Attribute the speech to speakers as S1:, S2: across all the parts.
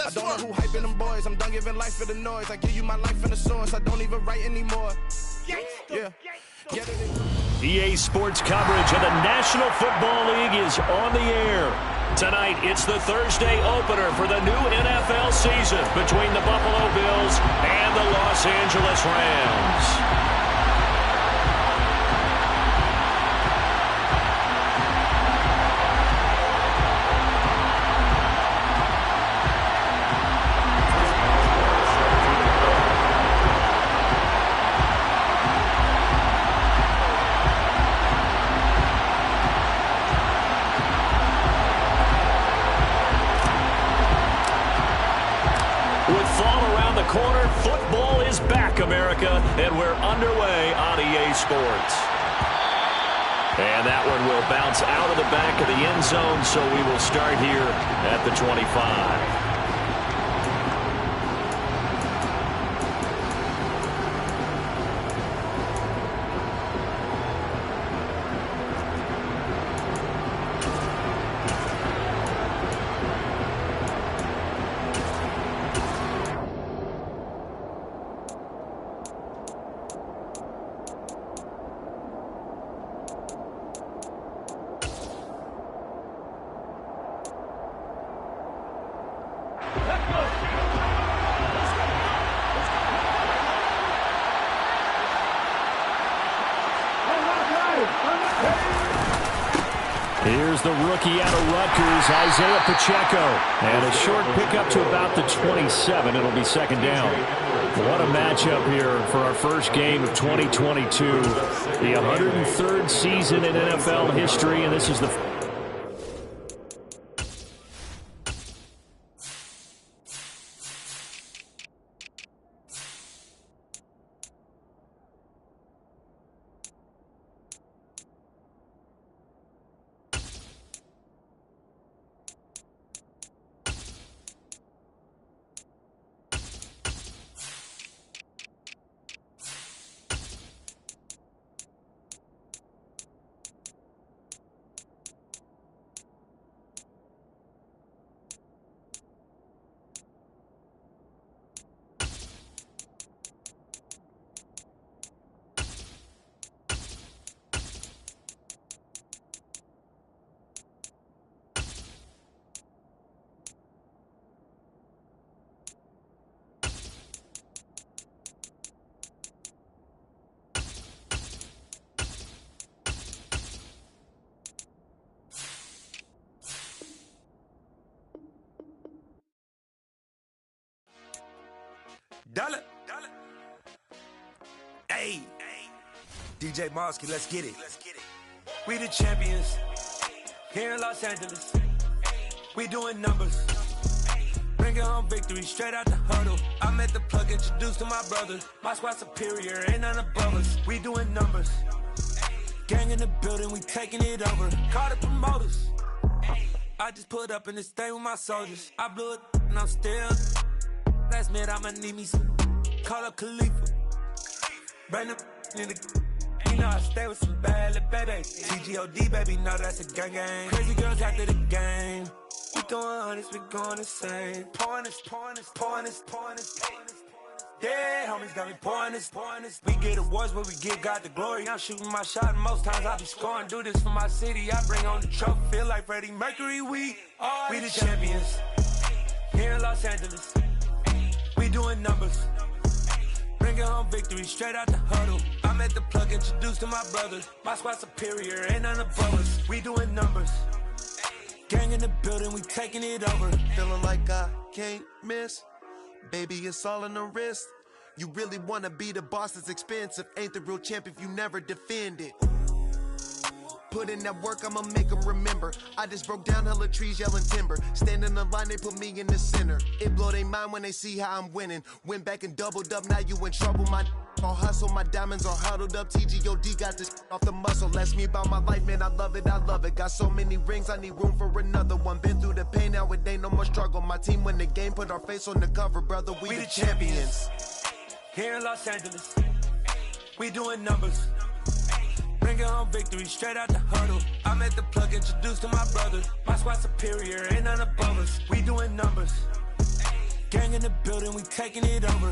S1: I don't know who hyping them boys. I'm done giving life for the noise. I give you my life in the source. I don't even write anymore. Yeah.
S2: EA Sports coverage of the National Football League is on the air. Tonight, it's the Thursday opener for the new NFL season between the Buffalo Bills and the Los Angeles Rams. Corner, football is back, America, and we're underway on EA Sports. And that one will bounce out of the back of the end zone, so we will start here at the 25. Here's the rookie out of Rutgers, Isaiah Pacheco. And a short pickup to about the 27. It'll be second down. What a matchup here for our first game of 2022. The 103rd season in NFL history, and this is the...
S3: Dollar. Hey. DJ Mosky, let's get it. We the champions here in Los Angeles. We doing numbers. Bringing home victory straight out the huddle. I met the plug, introduced to my brother. My squad superior, ain't none above us. We doing numbers. Gang in the building, we taking it over. Call the promoters. I just put up in this thing with my soldiers. I blew it and I'm still. Last minute, I'ma need me some. Call up Khalifa. Bring them in the. You know I stay with some bad little baby. TGOD, baby, know that's a gang gang. Crazy girls after the game. We doing honest, we going insane. Pouring this. Yeah, homies got me pouring this. We get awards, but we give God the glory. I'm shooting my shot, and most times I be scoring. Do this for my city, I bring on the trophy. Feel like Freddie Mercury, we the champions here in Los Angeles. We doing numbers. Bringing home victory straight out the huddle. I met the plug, introduced to my brother. My squad superior, ain't none above us. We doing numbers. Gang in the building, we taking it over.
S4: Feeling like I can't miss. Baby, it's all in the wrist. You really wanna be the boss, it's expensive. Ain't the real champ if you never defend it. Put in that work, I'ma make them remember. I just broke down hella trees, yelling timber. Stand in the line, they put me in the center. It blow their mind when they see how I'm winning. Went back and doubled up, now you in trouble. My all hustle, my diamonds are huddled up. TGOD got this off the muscle. Ask me about my life, man, I love it. Got so many rings, I need room for another one. Been through the pain, now it ain't no more struggle. My team win the game, put our face on the cover, brother. We the champions.
S3: Here in Los Angeles, we doing numbers. Bringing home victory straight out the huddle. I met the plug, introduced to my brother. My squad superior, ain't none above us. We doing numbers. Gang in the building, we taking it over.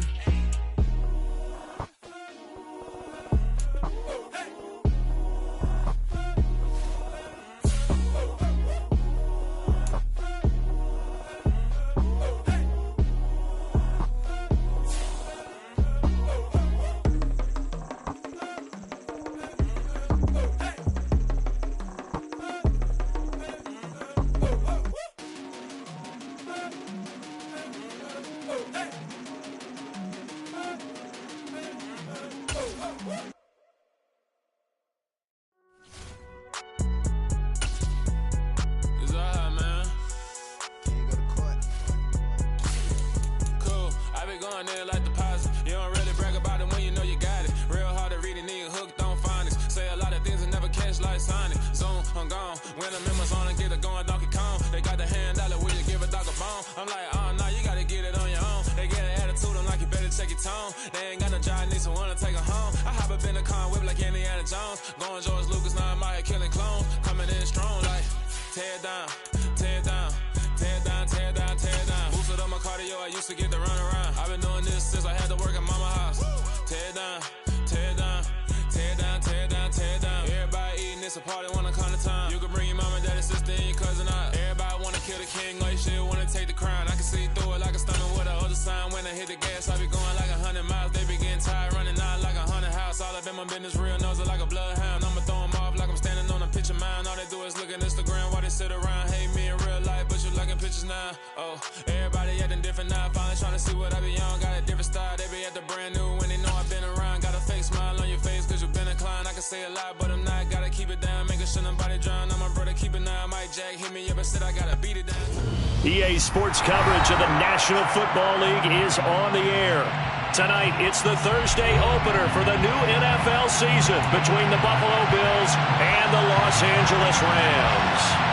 S2: EA Sports coverage of the National Football League is on the air. Tonight, it's the Thursday opener for the new NFL season between the Buffalo Bills and the Los Angeles Rams.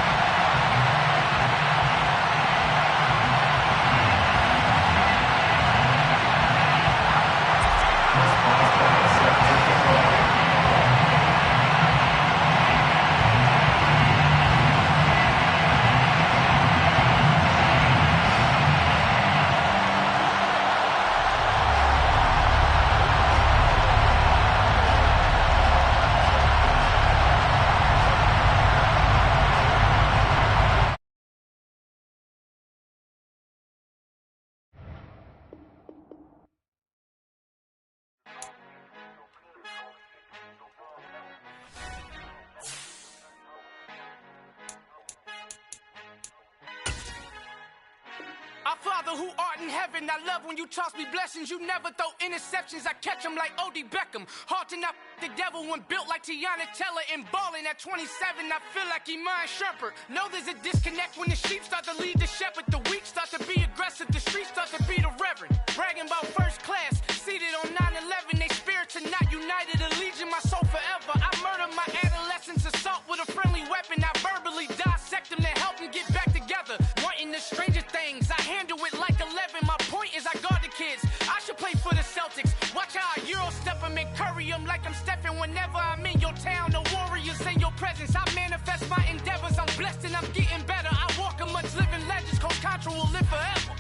S5: Our Father who art in heaven, I love when you toss me blessings. You never throw interceptions, I catch them like O.D. Beckham. Hard to not the devil when built like Tiana Teller and balling at 27. I feel like Iman Shumpert. Know there's a disconnect when the sheep start to lead the shepherd. The weak start to be aggressive, the streets start to be the reverend. Bragging about first class, seated on 9/11. They spirits are not united, a legion, my soul forever. I murder my adolescence, assault with a friendly weapon. I verbally dissect them to help them get back together. Wanting the stranger things, I handle it like 11. My point is I guard the kids. I should play for the Celtics. Watch how I Euro step them and curry them like I'm stepping. Whenever I'm in your town, the Warriors in your presence. I manifest my endeavors. I'm blessed and I'm getting better. I walk amongst living legends. Coach Contra will live forever.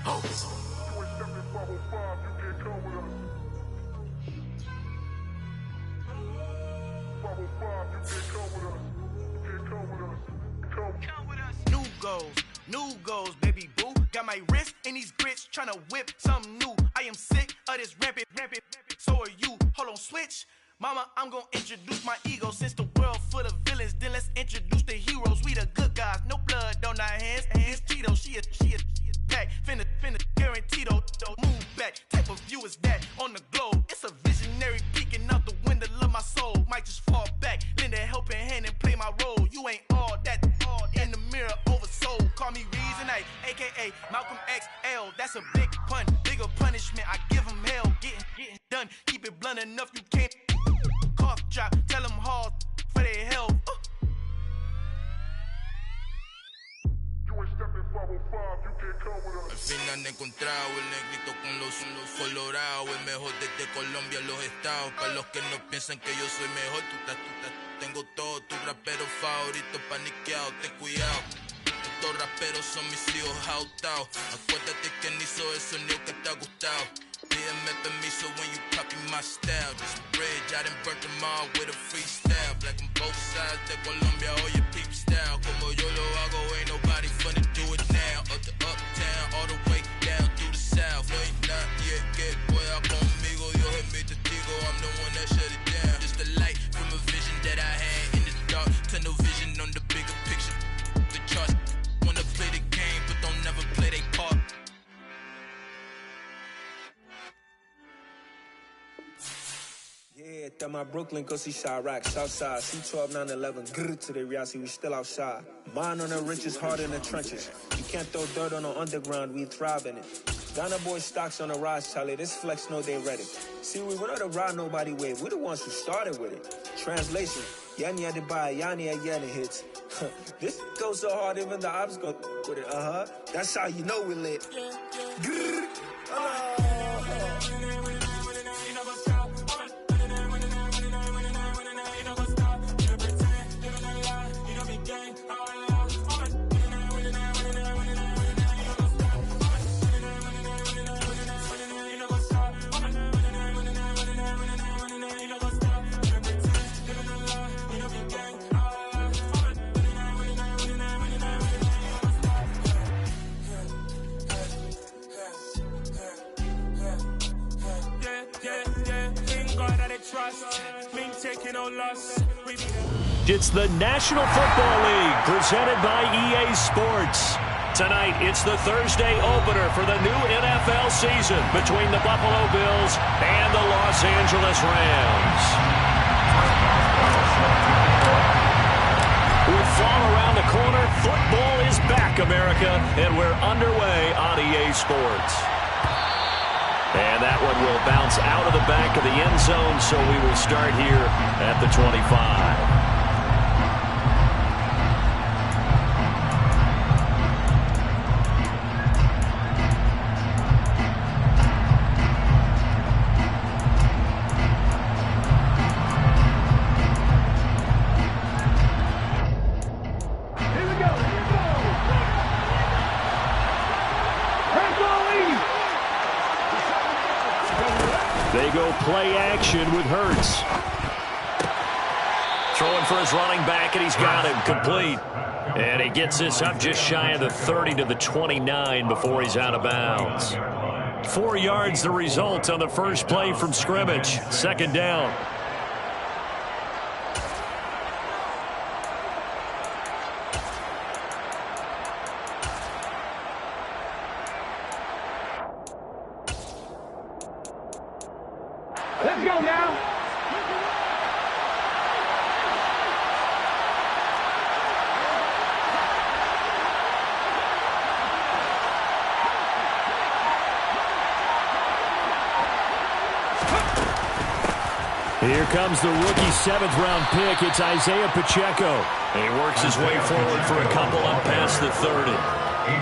S5: Oh. New goals, baby boo. Got my wrist in these grits, tryna whip something new. I am sick of this rampant. So are you. Hold on, switch. Mama, I'm gonna introduce my ego. Since the world full of villains, then let's introduce the heroes. We the good guys, no blood on our hands. Hands Tito, she is back. Finna guarantee though. Move back. Type of view is that on the globe? It's a visionary peeking out the window of my soul. Might just fall back, lend a helping hand and play my role. You ain't all that in the mirror oversold. Call me Reason A, aka Malcolm XL. That's a big pun, bigger punishment. I give him hell, getting done. Keep it blunt enough, you can't cough drop. Tell them hard for their health.
S1: Al fin han encontrado el negrito con los colorados, el mejor desde Colombia, los estados. Para los que no piensan que yo soy mejor, tengo todo, tu rapero favorito paniqueado, ten cuidado. estos raperos son mis hijos jautados. Acuérdate que ni hizo el sonido que te ha gustado. Pídeme permiso when you copy my style. This bridge, I done burnt them all with a freestyle. Black on both sides de Colombia, oye peep style. Como yo lo hago, ain't nobody finna do it now. Up to uptown, all the way down through the south. No hay nadie que pueda conmigo, Dios es mi testigo. I'm the one that shut it down. Just the light from a vision that I had in the dark. Tunnel vision on the bigger picture. The charts wanna play the game, but don't never play their part.
S6: Yeah, that my Brooklyn, go see Chirac, Southside, C12, 911, grrr to the reality, we still outside. Mine on the riches, hard in the trenches. You can't throw dirt on the underground, we thrive in it. Ghana boys stocks on the rise, Charlie, this flex know they ready. See, we not the ride nobody wave, we the ones who started with it. Translation, Yani had to buy, Yani had Yanni hits. This goes so hard, even the ops go with it, That's how you know we lit. Grrr.
S2: It's the National Football League presented by EA Sports. Tonight, it's the Thursday opener for the new NFL season between the Buffalo Bills and the Los Angeles Rams. With fall around the corner, football is back, America, and we're underway on EA Sports. And that one will bounce out of the back of the end zone, so we will start here at the 25. They go play action with Hurts. Throwing for his running back, and he's got him complete. And he gets this up just shy of the 30 to the 29 before he's out of bounds. 4 yards the result on the first play from scrimmage. Second down.
S7: Let's go now.
S2: Here comes the rookie 7th-round pick. It's Isaiah Pacheco. And he works his way forward for a couple up past the 30.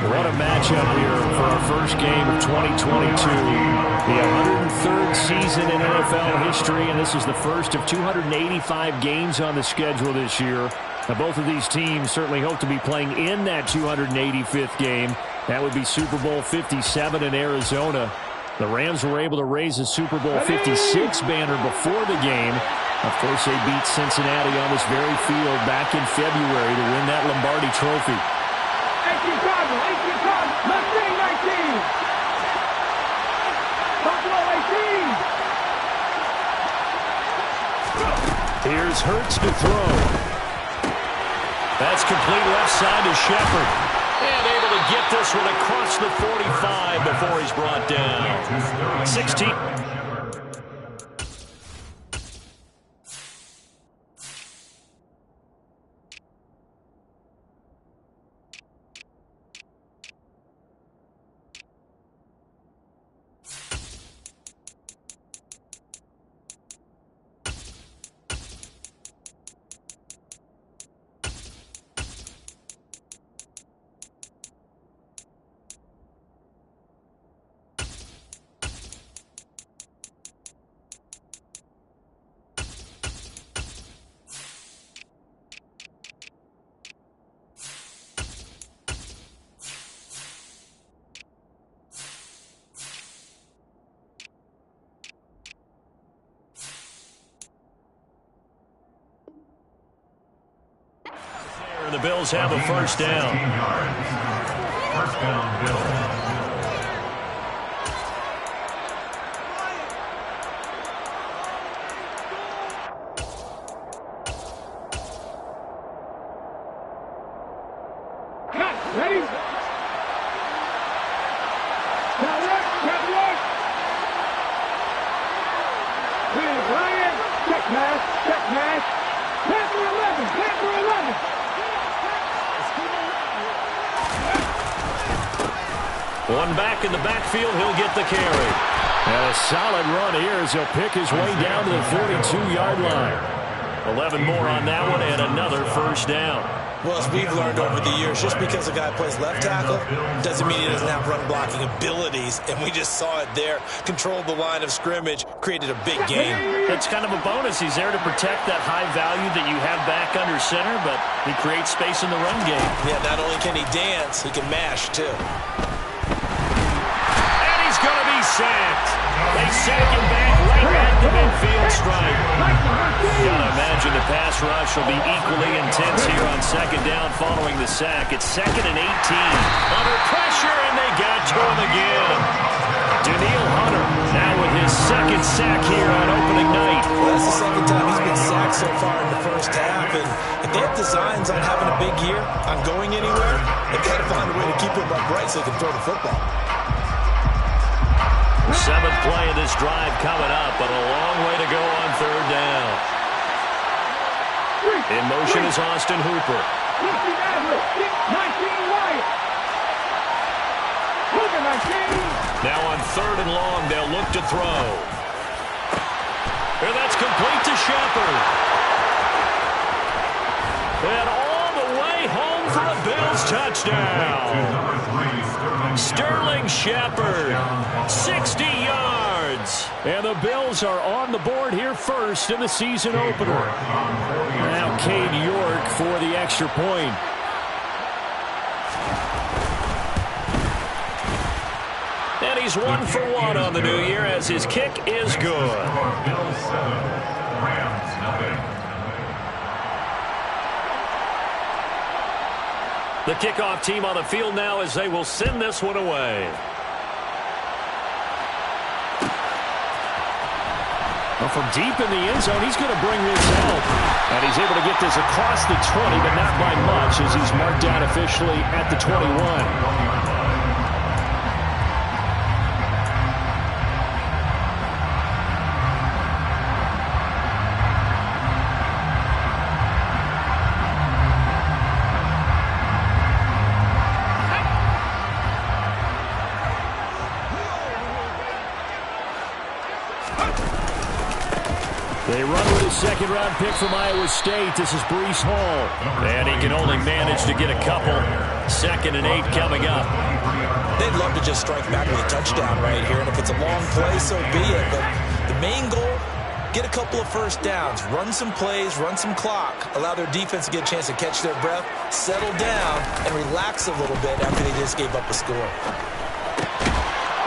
S2: What a matchup here for our first game of 2022. The 103rd season in NFL history, and this is the first of 285 games on the schedule this year. Now, both of these teams certainly hope to be playing in that 285th game. That would be Super Bowl 57 in Arizona. The Rams were able to raise a Super Bowl 56 banner before the game. Of course, they beat Cincinnati on this very field back in February to win that Lombardi Trophy.
S7: 18 Cardinal, Mustang 19. Buffalo 18.
S2: Here's Hurts to throw. That's complete left side to Shepard. And able to get this one across the 45 before he's brought down. 16. the Bills have a first down.
S8: First down, Bills.
S7: Ready? Ryan, check pass. Pass for 11, pass for 11.
S2: One back in the backfield, he'll get the carry. And a solid run here as he'll pick his way down to the 42-yard line. 11 more on that one and another first down.
S9: Well, as we've learned over the years, just because a guy plays left tackle doesn't mean he doesn't have run-blocking abilities, and we just saw it there. Controlled the line of scrimmage, created a big game.
S2: It's kind of a bonus. He's there to protect that high value that you have back under center, but he creates space in the run game.
S9: Yeah, not only can he dance, he can mash, too.
S2: And he's going to be sacked. They sack him back right at the midfield stripe. Gotta imagine the pass rush will be equally intense here on second down following the sack. It's 2nd and 18. Under pressure, and they got to him again. Daniil Hunter now with his second sack here on opening night.
S9: Well, that's the second time he's been sacked so far in the first half, and if they have designs on having a big year, on going anywhere, they've got to find a way to keep him upright so they can throw the football.
S2: 7th play of this drive coming up, but a long way to go on third down. In motion is Austin Hooper.
S7: 19 Wyatt. Hooper 19.
S2: Now on 3rd and long, they'll look to throw. And that's complete to Shepard. And all the way home for a Bills touchdown. Sterling Shepard, 60 yards. And the Bills are on the board here first in the season opener. Now Cade York for the extra point. And he's 1 for 1 on the new year as his kick is good.
S8: Bills 7, Rams nothing.
S2: The kickoff team on the field now as they will send this one away. Well, from deep in the end zone, he's going to bring this out. And he's able to get this across the 20, but not by much as he's marked down officially at the 21. They run with a second-round pick from Iowa State. This is Breece Hall. And he can only manage to get a couple. 2nd and 8 coming up.
S9: They'd love to just strike back with a touchdown right here, and if it's a long play, so be it. But the main goal, get a couple of first downs, run some plays, run some clock, allow their defense to get a chance to catch their breath, settle down, and relax a little bit after they just gave up a score.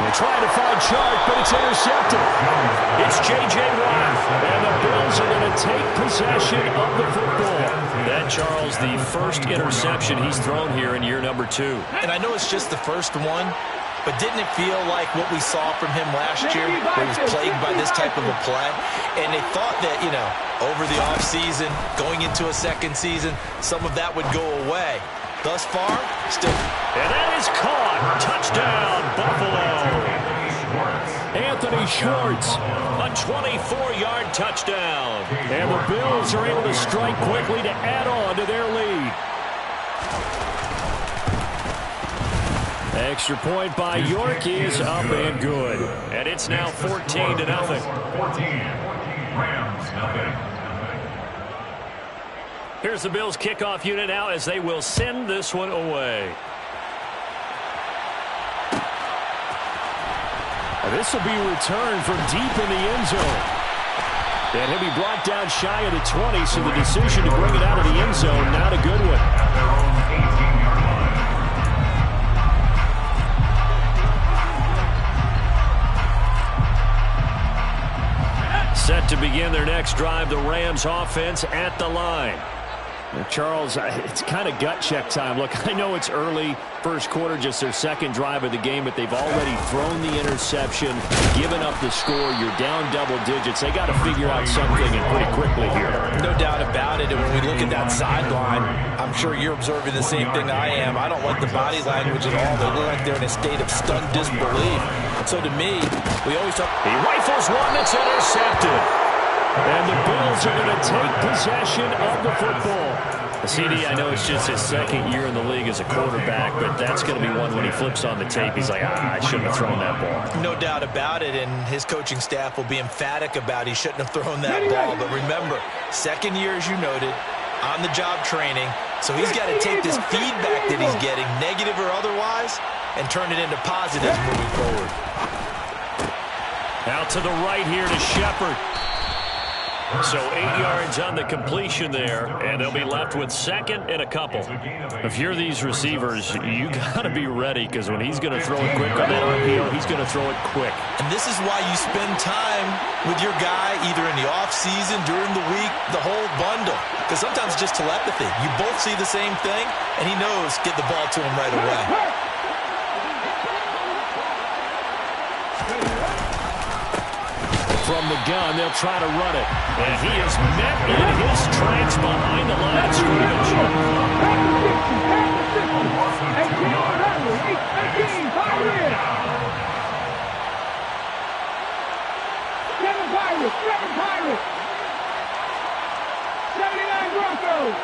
S2: They're trying to find Chark, but it's intercepted. It's J.J. Watt, and the Bills are going to take possession of the football. That, Charles, the first interception he's thrown here in year number 2.
S9: And I know it's just the first one, but didn't it feel like what we saw from him last year, where he was plagued by this type of a play? And they thought that, over the offseason, going into a second season, some of that would go away. Thus far, still.
S2: And that is caught. Touchdown, Buffalo. Anthony Schwartz, a 24-yard touchdown. And the Bills are able to strike quickly to add on to their lead. Extra point by York is up and good. And it's now 14-0.
S8: 14, Rams nothing.
S2: Here's the Bills kickoff unit now as they will send this one away. This will be returned from deep in the end zone. And he'll be brought down shy of the 20, so the decision to bring it out of the end zone, not a good one.
S8: At their own 18-yard line.
S2: Set to begin their next drive, the Rams offense at the line. Charles, it's kind of gut check time. Look, I know it's early, first quarter, just their second drive of the game, but they've already thrown the interception, given up the score. You're down double digits. They got to figure out something, and pretty quickly here.
S9: No doubt about it. And when we look at that sideline, I'm sure you're observing the same thing I am. I don't like the body language at all. They look like they're in a state of stunned disbelief. So to me, we always talk.
S2: He rifles one that's intercepted. And the Bills are going to take possession of the football. CD, I know it's just his second year in the league as a quarterback, but that's going to be one when he flips on the tape. He's like, I shouldn't have thrown that ball.
S9: No doubt about it, and his coaching staff will be emphatic about he shouldn't have thrown that ball. But remember, second year, as you noted, on-the-job training, so he's got to take this feedback that he's getting, negative or otherwise, and turn it into positives moving forward.
S2: Out to the right here to Shepard. So 8 yards on the completion there, and they'll be left with second and a couple. If you're these receivers, you got to be ready, because when he's going to throw it quick on that RPO, he's going to throw it quick.
S9: And this is why you spend time with your guy either in the offseason, during the week, the whole bundle. Because sometimes it's just telepathy. You both see the same thing, and he knows get the ball to him right away.
S2: From the gun, they'll try to run it. And he is met in his tracks behind the line of scrimmage.
S7: Seven Pirates. 79 Broncos.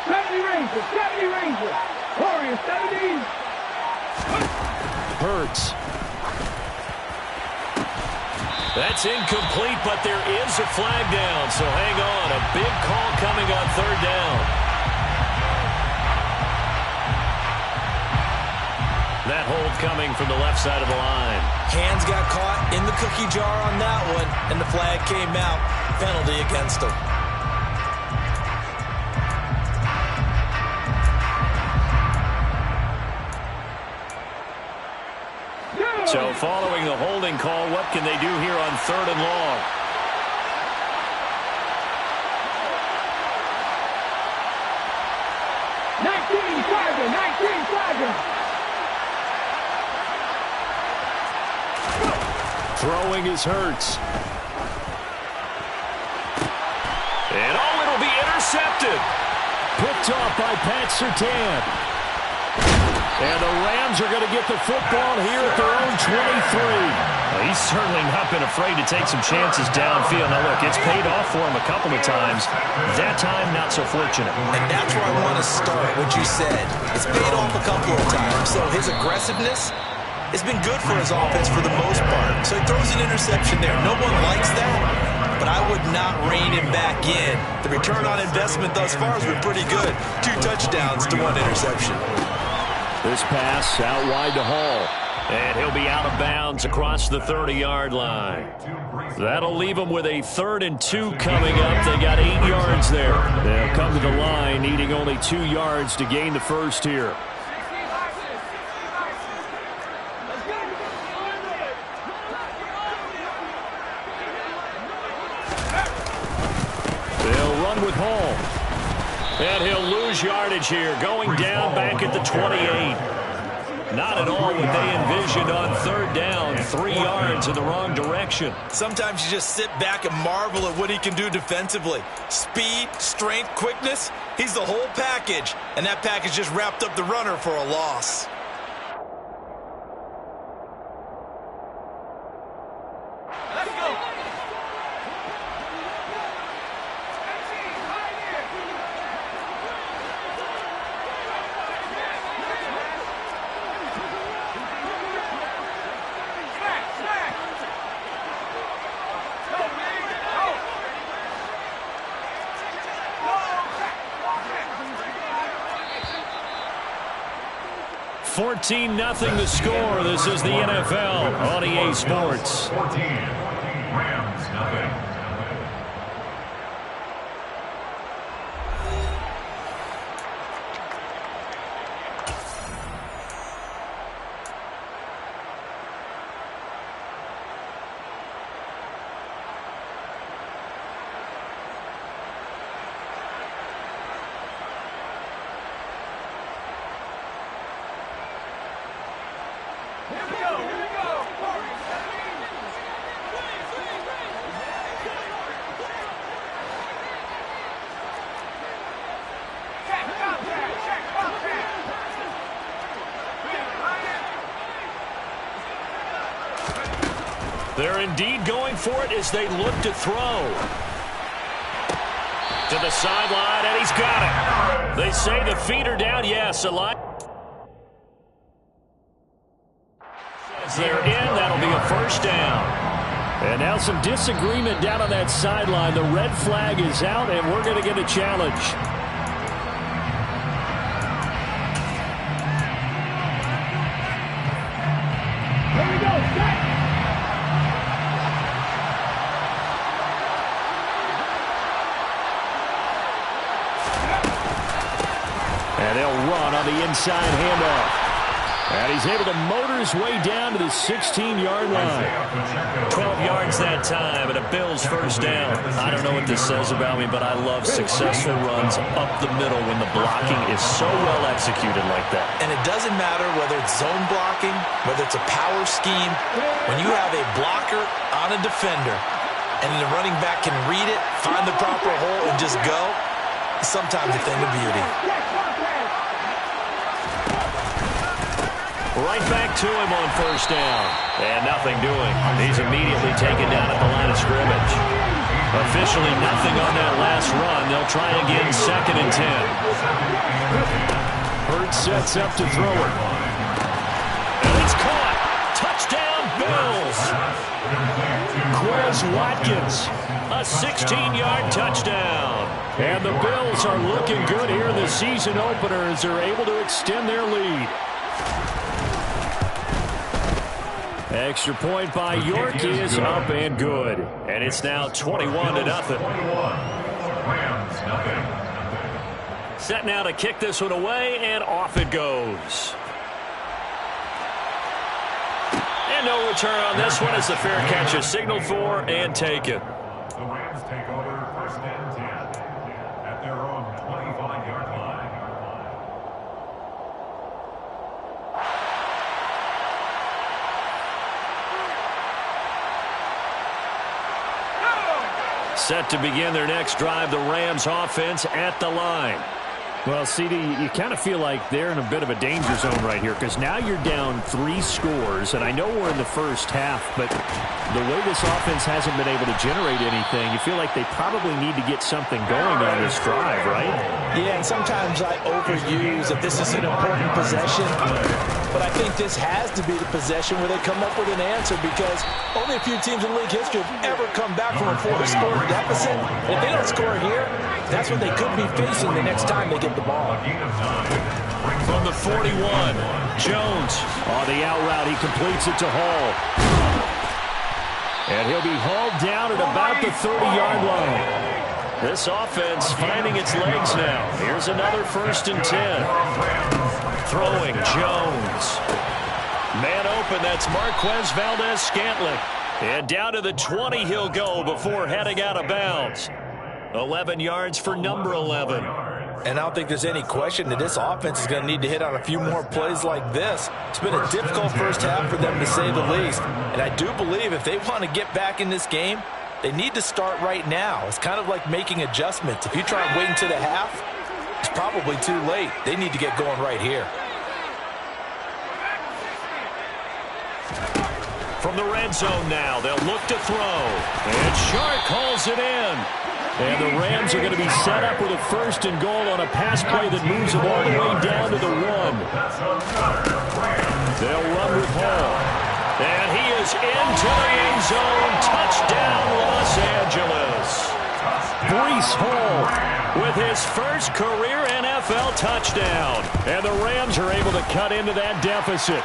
S7: 70 Rangers. Warriors, 70.
S2: Hurts. That's incomplete, but there is a flag down, so hang on. A big call coming on third down. That hold coming from the left side of the line.
S9: Hands got caught in the cookie jar on that one, and the flag came out. Penalty against him.
S2: So following the holding call, what can they do here on third and long? Throwing is Hurts. And it'll be intercepted. Picked off by Pat Surtain. And the Rams are going to get the football here at their own 23. Well, he's certainly not been afraid to take some chances downfield. Now, look, it's paid off for him a couple of times. That time, not so fortunate.
S9: And that's where I want to start, what you said. It's paid off a couple of times. So his aggressiveness has been good for his offense for the most part. So he throws an interception there. No one likes that, but I would not rein him back in. The return on investment thus far has been pretty good. 2 touchdowns to 1 interception.
S2: This pass out wide to Hall. And he'll be out of bounds across the 30-yard line. That'll leave them with a 3rd and 2 coming up. They got 8 yards there. They'll come to the line needing only 2 yards to gain the first here. They'll run with Hall. And he'll lose yardage here, going down back at the 28. Not at all what they envisioned on third down. 3 yards in the wrong direction.
S9: Sometimes you just sit back and marvel at what he can do defensively. Speed, strength, quickness, he's the whole package. And that package just wrapped up the runner for a loss.
S2: $14-0 the score. This is the NFL on EA Sports.
S8: 14, Rams, nothing.
S2: They're indeed going for it as they look to throw. To the sideline, and he's got it. They say the feet are down. Yes, a line. They're in. That'll be a first down. And now some disagreement down on that sideline. The red flag is out, and we're going to get a challenge.
S7: Here we go, set!
S2: And they'll run on the inside handoff. And he's able to motor his way down to the 16-yard line. 12 yards that time, and a Bills first down. I don't know what this says about me, but I love successful runs up the middle when the blocking is so well executed like that.
S9: And it doesn't matter whether it's zone blocking, whether it's a power scheme. When you have a blocker on a defender, and the running back can read it, find the proper hole, and just go, sometimes a thing of beauty.
S2: Right back to him on first down. And nothing doing. He's immediately taken down at the line of scrimmage. Officially nothing on that last run. They'll try again, 2nd and 10. Hurts sets up to throw it. And it's caught. Touchdown, Bills. Quez Watkins, a 16-yard touchdown. And the Bills are looking good here in the season opener as they're able to extend their lead. Extra point by York is up and good. And it's now 21-0. Set now to kick this one away, and off it goes. And no return on this one as the fair catch is signaled for and taken.
S8: The Rams take over 1st and 10 at their own 25-yard line.
S2: Set to begin their next drive, the Rams offense at the line. Well, CD, you kind of feel like they're in a bit of a danger zone right here because now you're down 3 scores, and I know we're in the first half, but the way this offense hasn't been able to generate anything, you feel like they probably need to get something going on this drive, right?
S9: Yeah, and sometimes I overuse that this is an important possession, but I think this has to be the possession where they come up with an answer because only a few teams in league history have ever come back from a 4-score deficit. And if they don't score here, that's what they could be facing the next time they get the ball.
S2: From the 41, Jones on the out route. He completes it to Hall. And he'll be hauled down at about the 30-yard line. This offense finding its legs now. Here's another 1st and 10. Throwing Jones. Man open, that's Marquez Valdez-Scantling. And down to the 20 he'll go before heading out of bounds. 11 yards for number 11.
S9: And I don't think there's any question that this offense is going to need to hit on a few more plays like this. It's been a difficult first half for them, to say the least. And I do believe if they want to get back in this game, they need to start right now. It's kind of like making adjustments. If you try and wait until the half, it's probably too late. They need to get going right here.
S2: From the red zone now, they'll look to throw. And Shark calls it in. And the Rams are going to be set up with a 1st and goal on a pass play that moves them all the way down to the 1. They'll run with Hall. And he is into the end zone. Touchdown, Los Angeles. Breece Hall with his first career NFL touchdown. And the Rams are able to cut into that deficit.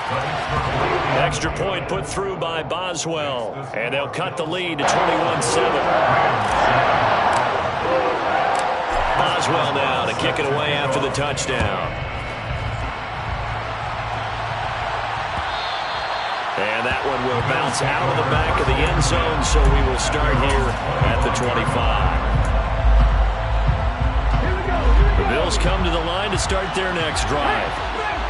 S2: Extra point put through by Boswell. And they'll cut the lead to 21-7. Boswell now to kick it away after the touchdown. And that one will bounce out of the back of the end zone, so we will start here at the 25. The Bills come to the line to start their next drive.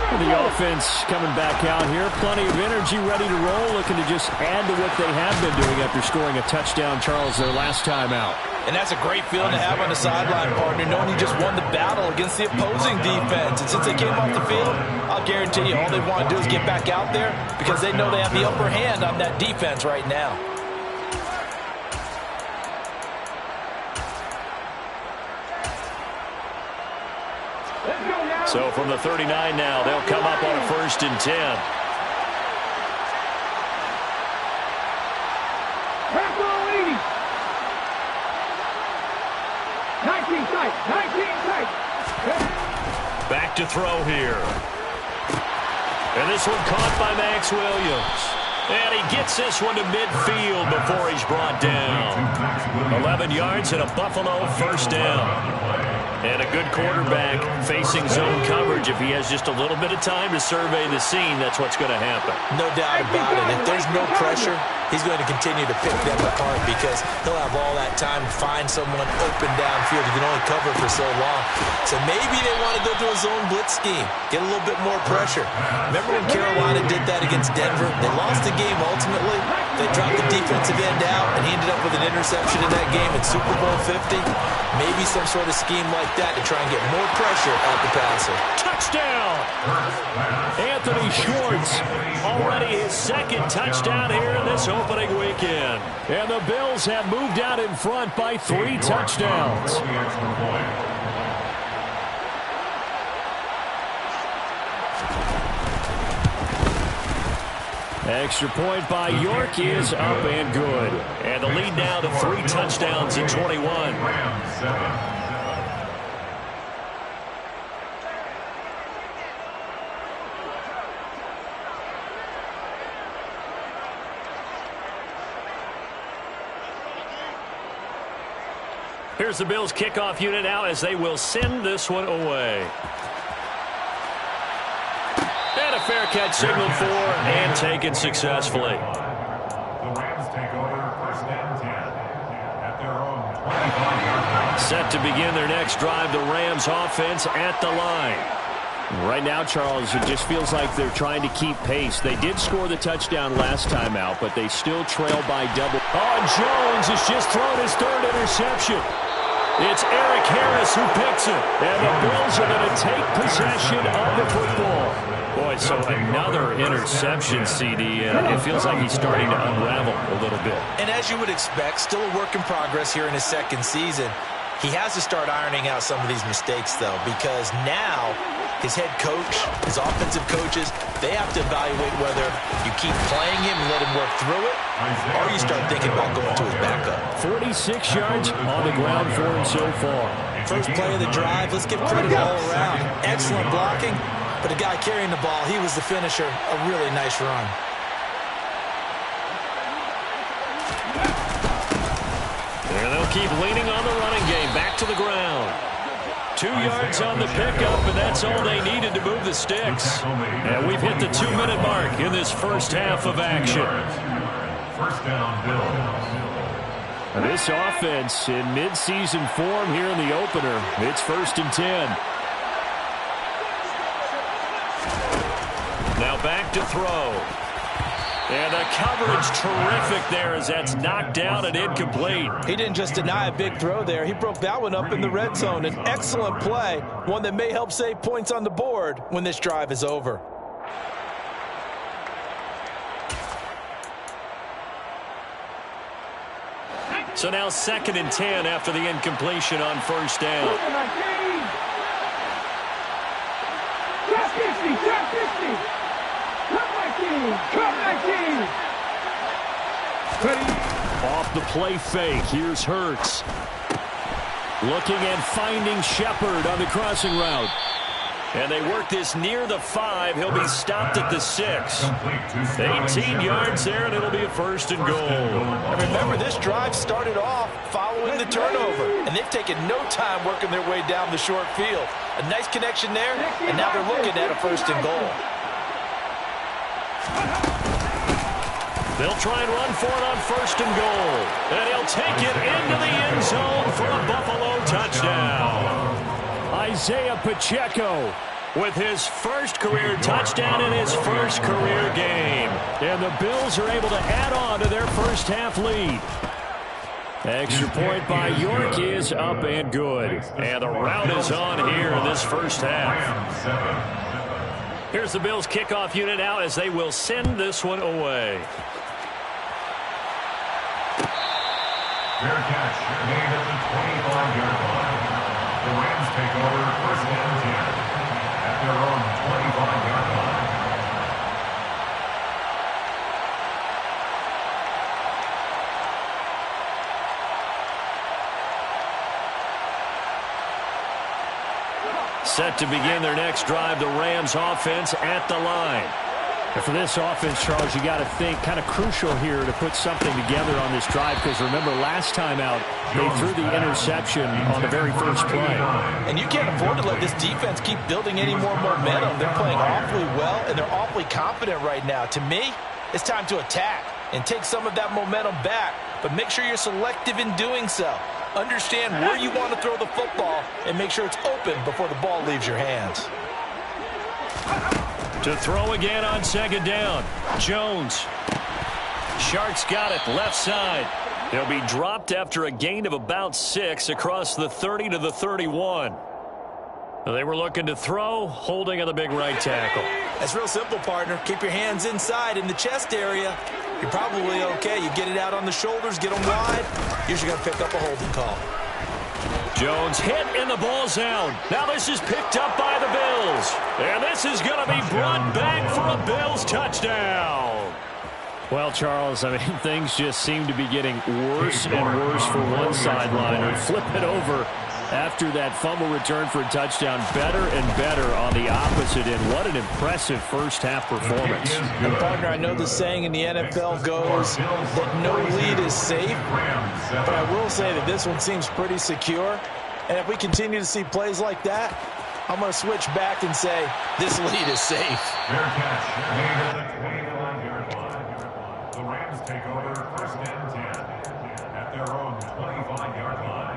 S2: The offense coming back out here. Plenty of energy, ready to roll, looking to just add to what they have been doing after scoring a touchdown, Charles, their last time out.
S9: And that's a great feeling to have on the sideline, partner, knowing you just won the battle against the opposing defense. And since they came off the field, I'll guarantee you all they want to do is get back out there because they know they have the upper hand on that defense right now.
S2: So from the 39 now, they'll come up on a 1st and 10.
S7: Pass all 80. 19 tight. 19 tight.
S2: Back to throw here. And this one caught by Max Williams. And he gets this one to midfield before he's brought down. 11 yards and a Buffalo 1st down. And a good quarterback facing zone coverage. If he has just a little bit of time to survey the scene, that's what's going to happen.
S9: No doubt about it. If there's no pressure, he's going to continue to pick them apart because he'll have all that time to find someone open downfield. He can only cover for so long. So maybe they want to go to a zone blitz scheme, get a little bit more pressure. Remember when Carolina did that against Denver? They lost the game ultimately. They dropped the defensive end out, and he ended up with an interception in that game in Super Bowl 50. Maybe some sort of scheme like that to try and get more pressure at the passer.
S2: Touchdown! Anthony Schwartz, already his 2nd touchdown here in this opening weekend. And the Bills have moved out in front by 3 touchdowns. Extra point by York is up and good. And the lead now to 3 touchdowns at 21. Here's the Bills kickoff unit now as they will send this one away. And a fair catch signaled for and taken successfully.
S8: The Rams take over 1st and 10 at their own 25-yard line.
S2: Set to begin their next drive, the Rams offense at the line. Right now, Charles, it just feels like they're trying to keep pace. They did score the touchdown last time out, but they still trail by double. Oh, Jones has just thrown his 3rd interception. It's Eric Harris who picks it. And the Bills are going to take possession of the football. Boy, so another interception, CD. It feels like he's starting to unravel a little bit.
S9: And as you would expect, still a work in progress here in his 2nd season. He has to start ironing out some of these mistakes, though, because now his head coach, his offensive coaches, they have to evaluate whether you keep playing him and let him work through it, or you start thinking about going to his backup.
S2: 46 yards on the ground for him so far.
S9: First play of the drive, let's give credit all around. Excellent blocking, but the guy carrying the ball, he was the finisher. A really nice run.
S2: And they'll keep leaning on the running game. Back to the ground. 2 yards on the pickup, and that's all they needed to move the sticks. And we've hit the 2-minute mark in this first half of action.
S8: 1st down, Bills.
S2: This offense in midseason form here in the opener. It's 1st and 10. Now back to throw. And the coverage terrific there as that's knocked down and incomplete.
S9: He didn't just deny a big throw there. He broke that one up in the red zone. An excellent play, one that may help save points on the board when this drive is over.
S2: So now 2nd and 10 after the incompletion on 1st down.
S7: Top 50, top 50. Cut 19.
S2: Off the play fake. Here's Hurts. Looking and finding Shepard on the crossing route. And they work this near the 5. He'll be stopped at the 6. 18 yards there, and it'll be a 1st and goal.
S9: And remember, this drive started off following the turnover, and they've taken no time working their way down the short field. A nice connection there, and now they're looking at a 1st and goal.
S2: They'll try and run for it on 1st and goal. And he'll take it into the end zone for a Buffalo touchdown. Isaiah Pacheco with his 1st career touchdown in his 1st career game. And the Bills are able to add on to their first half lead. Extra point by York is up and good. And the route is on here in this first half. Here's the Bills kickoff unit out as they will send this one away.
S8: Fair catch made at the 25-yard line. The Rams take over 1st and 10 at their own 25-yard line.
S2: Set to begin their next drive, the Rams offense at the line. And for this offense, Charles, you got to think kind of crucial here to put something together on this drive, because remember last time out, they threw the interception on the very first play.
S9: And you can't afford to let this defense keep building any more momentum. They're playing awfully well, and they're awfully confident right now. To me, it's time to attack and take some of that momentum back, but make sure you're selective in doing so. Understand where you want to throw the football and make sure it's open before the ball leaves your hands.
S2: To throw again on second down, Jones. Sharks got it, left side. He'll be dropped after a gain of about 6 across the 30 to the 31. They were looking to throw, holding on the big right tackle.
S9: That's real simple, partner. Keep your hands inside in the chest area. You're probably okay. You get it out on the shoulders, get them wide. Usually going to pick up a holding call.
S2: Jones hit and the ball's out. Now this is picked up by the Bills. And this is going to be brought back for a Bills touchdown. Well, Charles, I mean, things just seem to be getting worse and worse for one sideline. We flip it over after that fumble return for a touchdown. Better and better on the opposite end. What an impressive first-half performance.
S9: And, partner, I know the saying in the NFL goes that no lead is safe, but I will say that this one seems pretty secure. And if we continue to see plays like that, I'm going to switch back and say this lead is safe.
S8: Fair catch. Made at the 29-yard line. The Rams take over first and 10 at their own 25-yard line.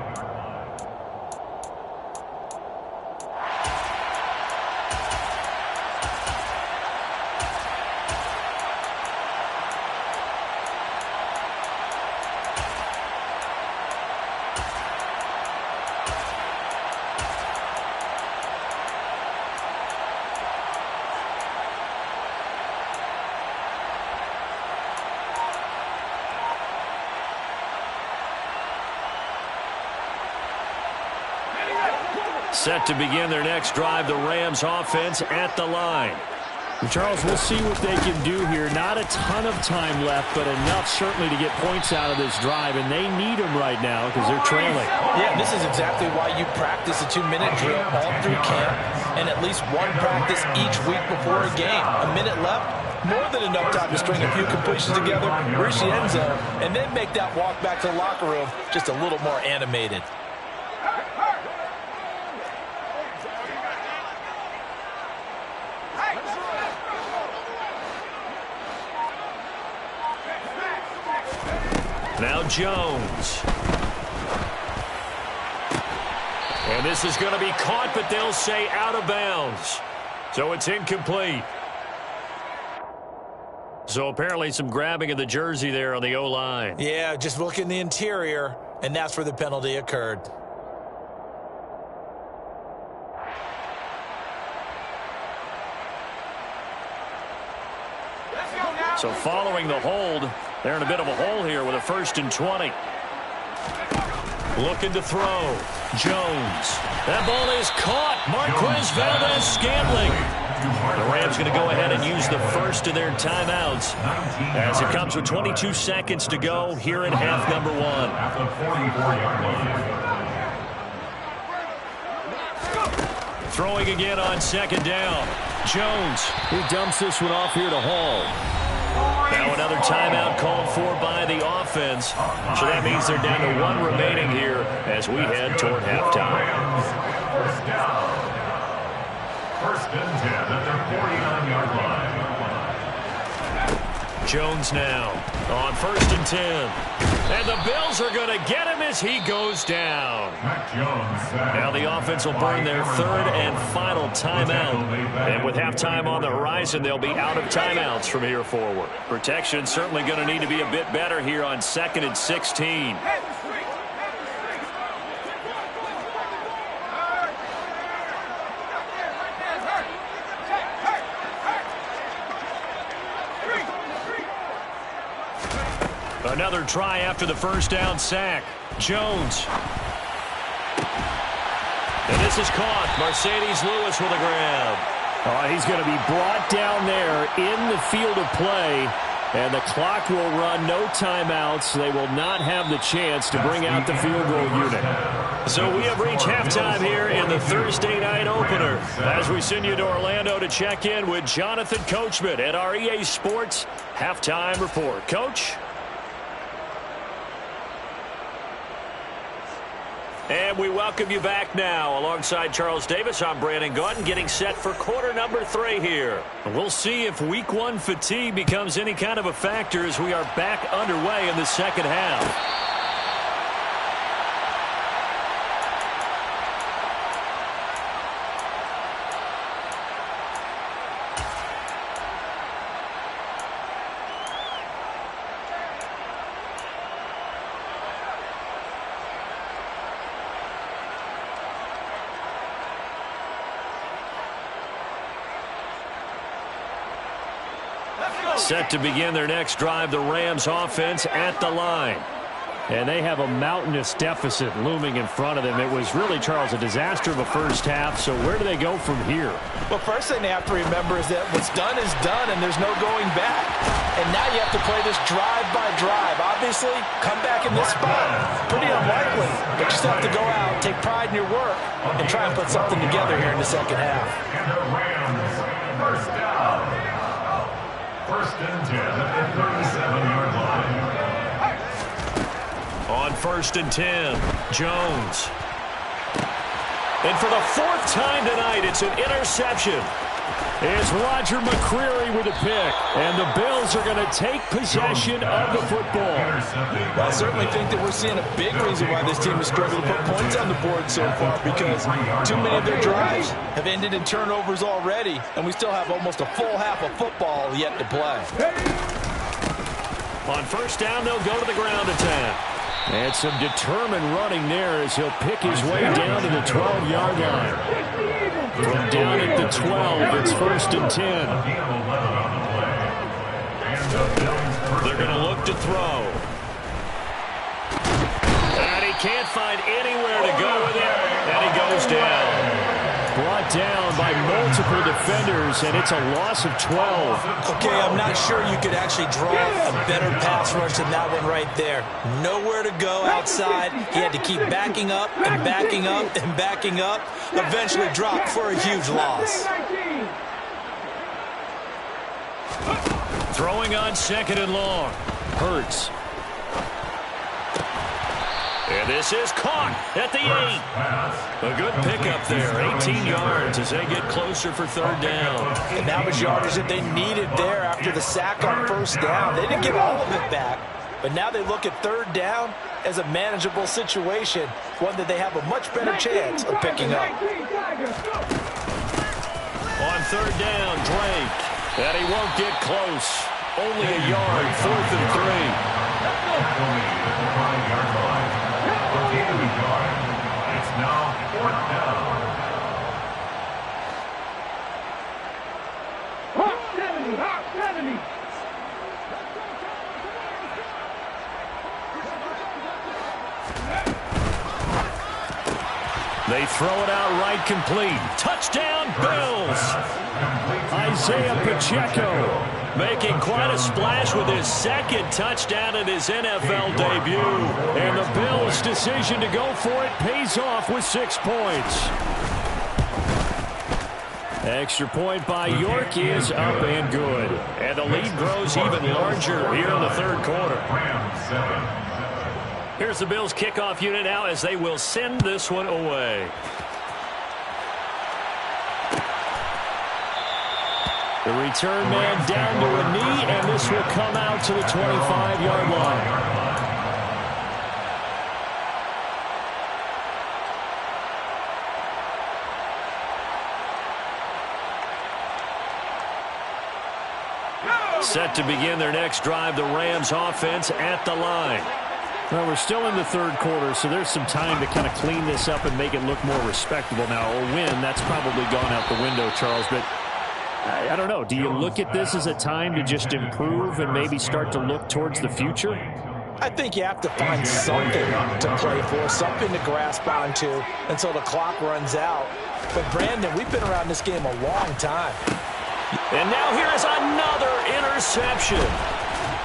S2: Set to begin their next drive, the Rams offense at the line. Charles, we'll see what they can do here. Not a ton of time left, but enough certainly to get points out of this drive, and they need them right now because they're trailing.
S9: Yeah, this is exactly why you practice a 2-minute drill all through camp and at least one practice each week before a game. A minute left, more than enough time to string a few completions together, reach the end zone, and then make that walk back to the locker room just a little more animated.
S2: Now Jones. And this is going to be caught, but they'll say out of bounds. So it's incomplete. So apparently some grabbing of the jersey there on the O-line.
S9: Yeah, just look in the interior, and that's where the penalty occurred.
S2: So following the hold, they're in a bit of a hole here with a 1st and 20. Looking to throw. Jones. That ball is caught. Marquez Valdez-Scantling. The Rams going to go ahead and use the first of their timeouts as it comes with 22 seconds to go here in half number 1.
S8: At the 44-yard line.
S2: Throwing again on second down. Jones. He dumps this one off here to Hall. Now another timeout called for by the offense. So that means they're down to 1 remaining here as we head toward halftime.
S8: First down. First and 10 at their 49-yard line.
S2: Jones now on 1st and 10. And the Bills are going to get him as he goes down. Now the offense will burn their 3rd and final timeout. And with halftime on the horizon, they'll be out of timeouts from here forward. Protection certainly going to need to be a bit better here on 2nd and 16. Another try after the first down sack. Jones. And this is caught. Mercedes Lewis with a grab. He's going to be brought down there in the field of play, and the clock will run. No timeouts. They will not have the chance to bring out the field goal unit. So we have reached halftime here in the Thursday night opener as we send you to Orlando to check in with Jonathan Coachman at our EA Sports Halftime Report. Coach? And we welcome you back now. Alongside Charles Davis, I'm Brandon Gautin, getting set for quarter number 3 here. And we'll see if week 1 fatigue becomes any kind of a factor as we are back underway in the second half. Set to begin their next drive, the Rams offense at the line. And they have a mountainous deficit looming in front of them. It was really, Charles, a disaster of a first half. So where do they go from here?
S9: Well, first thing they have to remember is that what's done is done, and there's no going back. And now you have to play this drive by drive. Obviously, come back in this spot, pretty unlikely. But you still have to go out, take pride in your work, and try and put something together here in the second half.
S8: And the Rams, first down. First and 10 at the 37-yard line.
S2: On first and 10, Jones. And for the 4th time tonight, it's an interception. It's Roger McCreary with a pick. And the Bills are going to take possession of the football.
S9: Well, I certainly think that we're seeing a big reason why this team has struggled to put points on the board so far, because too many of their drives have ended in turnovers already, and we still have almost a full half of football yet to play.
S2: On first down, they'll go to the ground attack. And some determined running there as he'll pick his way down to the 12-yard line. From down at the 12, it's first and 10. They're going to look to throw. And he can't find anywhere to go with it. And he goes down. Brought down by multiple defenders, and it's a loss of 12.
S9: Okay, I'm not sure you could actually draw a better pass rush than that one right there. Nowhere to go outside. He had to keep backing up and backing up and backing up. Eventually dropped for a huge loss.
S2: Throwing on second and long. Hurts. And this is caught at the 8. A good pickup there, 18 yards as they get closer for third down.
S9: And that was yardage that they needed there after the sack on first down. They didn't get all of it back, but now they look at third down as a manageable situation, one that they have a much better chance of picking up.
S2: On third down, Drake. And he won't get close. Only a yard, 4th and 3.
S8: It's now 4th down.
S7: Hot 70, hot 70.
S2: They throw it out right, complete. Touchdown, Bills. Isaiah Pacheco making quite a splash with his 2nd touchdown in his NFL debut. And the Bills' decision to go for it pays off with 6 points. Extra point by York is up and good. And the lead grows even larger here in the third quarter. Here's the Bills' kickoff unit now as they will send this one away. The return man down to a knee, and this will come out to the 25-yard line. Set to begin their next drive, the Rams offense at the line. Well, we're still in the third quarter, so there's some time to kind of clean this up and make it look more respectable now. A win, that's probably gone out the window, Charles, but I don't know. Do you look at this as a time to just improve and maybe start to look towards the future?
S9: I think you have to find something to play for, something to grasp onto until the clock runs out. But, Brandon, we've been around this game a long time.
S2: And now here is another interception.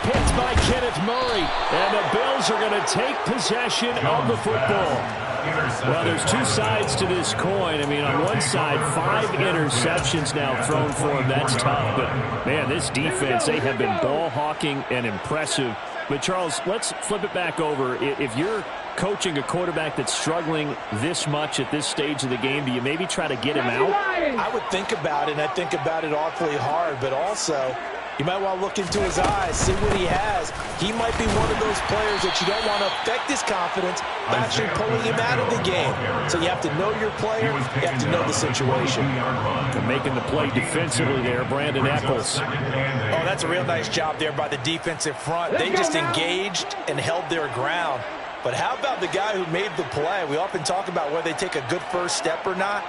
S2: Picked by Kenneth Murray. And the Bills are going to take possession of the football. Well, there's two sides to this coin. I mean, on one side, 5 interceptions now thrown for him. That's tough. But, man, this defense, they have been ball hawking and impressive. But, Charles, let's flip it back over. If you're coaching a quarterback that's struggling this much at this stage of the game, do you maybe try to get him out?
S9: I would think about it, and I think about it awfully hard. But also, you might want to look into his eyes, see what he has. He might be one of those players that you don't want to affect his confidence by actually pulling him out of the game. So you have to know your player. You have to know the situation.
S2: And making the play defensively there, Brandon Eccles.
S9: Oh, that's a real nice job there by the defensive front. They just engaged and held their ground. But how about the guy who made the play? We often talk about whether they take a good first step or not.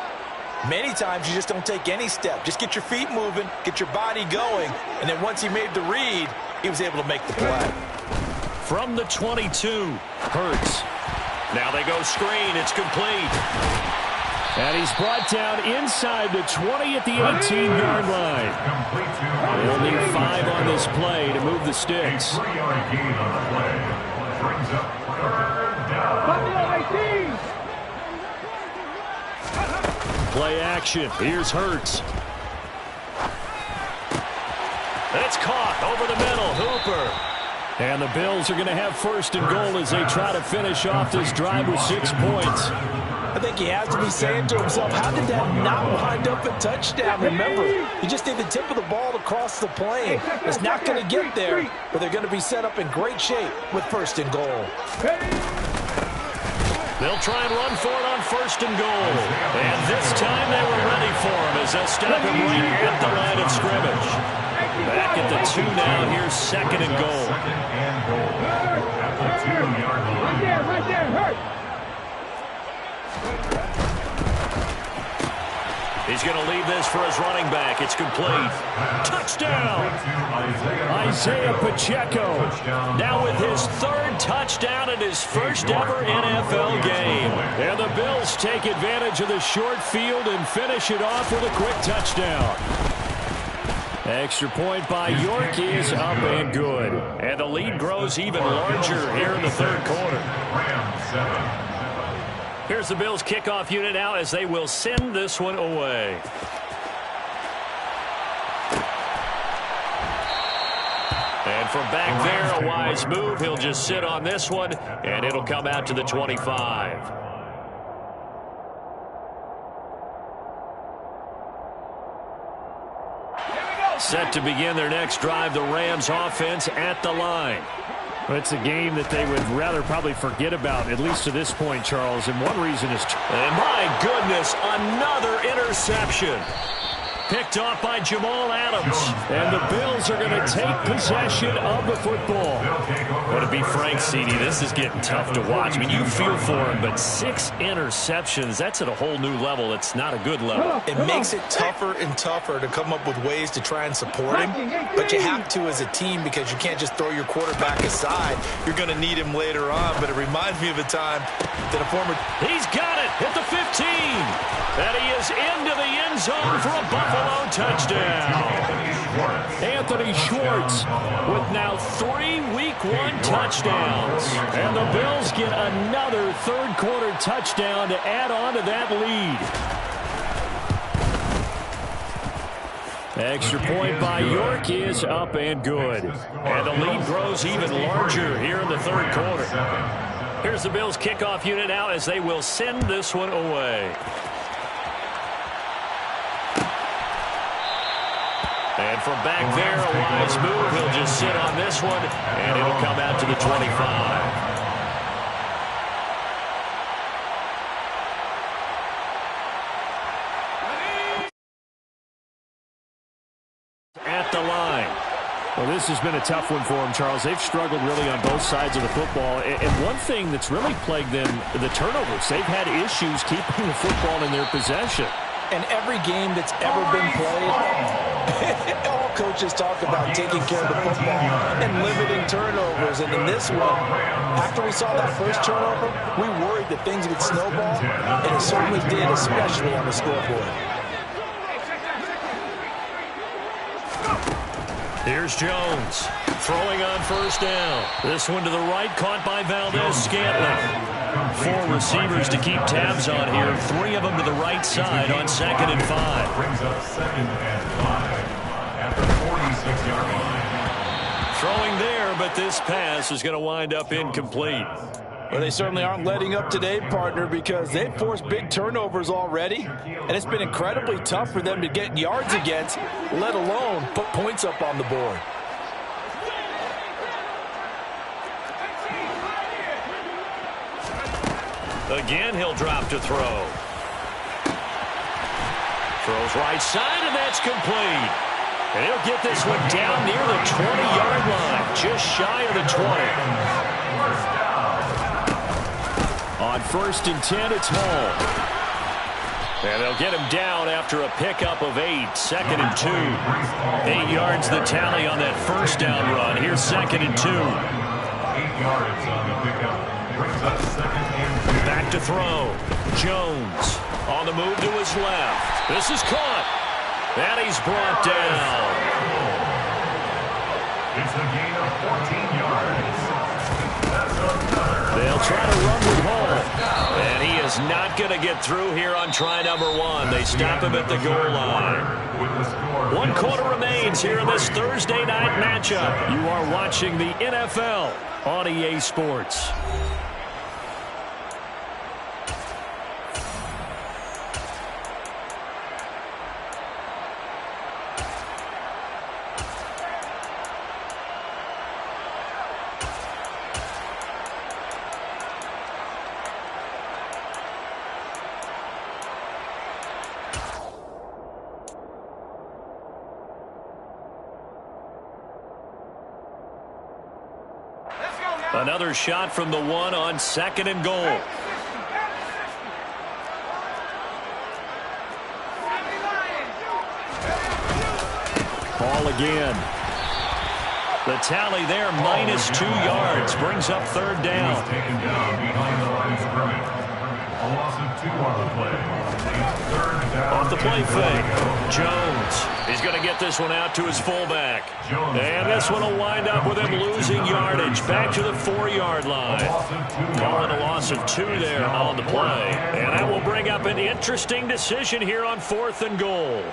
S9: Many times you just don't take any step. Just get your feet moving, get your body going, and then once he made the read, he was able to make the play.
S2: From the 22, Hurts. Now they go screen. It's complete. And he's brought down inside the 20 at the 18-yard line. They'll need 5 on this play to move the sticks.
S8: 3-yard gain on the play. Brings up 3rd down.
S2: Play action. Here's Hurts. It's caught over the middle. Hooper. And the Bills are going to have 1st and goal as they try to finish off this drive with 6 points.
S9: I think he has to be saying to himself, how did that not wind up a touchdown? Remember, you just need the tip of the ball to cross the plane. It's not going to get there, but they're going to be set up in great shape with 1st and goal.
S2: They'll try and run for it on 1st and goal. And this time they were ready for him as they'll stop him right at the line of scrimmage. Back at the 2 now. Here's 2nd and goal.
S8: At the 2-yard line.
S7: Right there, Hurt.
S2: He's going to leave this for his running back. It's complete. Touchdown! Isaiah Pacheco. Now with his 3rd touchdown in his 1st ever NFL game. And the Bills take advantage of the short field and finish it off with a quick touchdown. Extra point by York is up and good. And the lead grows even larger here in the 3rd quarter. Here's the Bills kickoff unit now as they will send this one away. And from back there, a wise move. He'll just sit on this one, and it'll come out to the 25. Set to begin their next drive, the Rams offense at the line. Well, it's a game that they would rather probably forget about, at least to this point, Charles. And one reason is, and my goodness, another interception. Picked off by Jamal Adams. And the Bills are going to take possession of the football. But to be frank, CD, this is getting tough to watch. I mean, you feel for him, but 6 interceptions, that's at a whole new level. It's not a good level.
S9: It makes it tougher and tougher to come up with ways to try and support him. But you have to as a team because you can't just throw your quarterback aside. You're going to need him later on. But it reminds me of a time that a former...
S2: He's got it at the 15. And he is into the end zone for a Buffalo touchdown. Anthony Schwartz with now 3 Week 1 touchdowns. And the Bills get another 3rd quarter touchdown to add on to that lead. Extra point by York is up and good. And the lead grows even larger here in the 3rd quarter. Here's the Bills kickoff unit now as they will send this one away. And from back there, a wise move. He'll just sit on this one, and it'll come out to the 25. At the line. Well, this has been a tough one for them, Charles. They've struggled really on both sides of the football. And one thing that's really plagued them, the turnovers. They've had issues keeping the football in their possession.
S9: And every game that's ever been played, all coaches talk about taking care of the football and limiting turnovers. And in this one, after we saw that first turnover, we worried that things would snowball, and it certainly did, especially on the scoreboard.
S2: Here's Jones, throwing on first down. This one to the right, caught by Valdez-Scantling. 4 receivers to keep tabs on here. 3 of them to the right side on 2nd and 5.
S8: Brings up 2nd and 5 at the 46-yard line.
S2: Throwing there, but this pass is going to wind up incomplete.
S9: Well, they certainly aren't letting up today, partner, because they've forced big turnovers already, and it's been incredibly tough for them to get yards against, let alone put points up on the board.
S2: Again, he'll drop to throw. Throws right side, and that's complete. And he'll get this one down near the 20-yard line, just shy of the 20. On 1st and 10, it's Hall. And they'll get him down after a pickup of 8. 2nd and 2. 8 yards the tally on that first down run. Here's 2nd and 2.
S8: 8 yards on the pickup. Brings up 2nd and 2.
S2: Back to throw. Jones on the move to his left. This is caught. And he's brought down.
S8: It's a gain of 14 yards. That's another.
S2: They'll try to run with Hall. And he is not going to get through here on try number 1. They stop him at the goal line. 1 quarter remains here in this Thursday night matchup. You are watching the NFL on EA Sports. Another shot from the 1 on 2nd and goal. Ball again. The tally there, -2 yards, brings up 3rd down.
S8: He's taken down behind the line of scrimmage. A loss of 2 on the play. It's 3rd down.
S2: Off the play fake. Jones. He's going to get this one out to his fullback. And this one will wind up with him losing yardage back to the 4-yard line. Calling a loss of 2 there on the play. And that will bring up an interesting decision here on 4th and goal.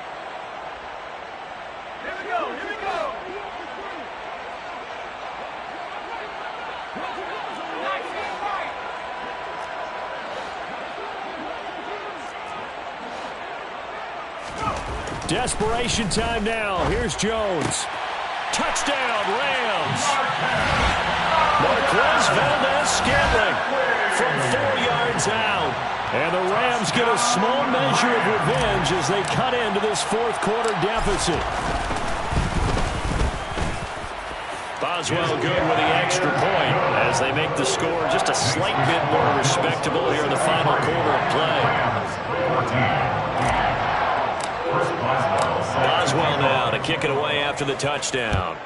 S2: Desperation time now. Here's Jones. Touchdown, Rams. Marquez Valdez-Scantling from 4 yards out. And the Rams get a small measure of revenge as they cut into this 4th quarter deficit. Boswell good with the extra point as they make the score just a slight bit more respectable here in the final quarter of play. Boswell now to kick it away after the touchdown.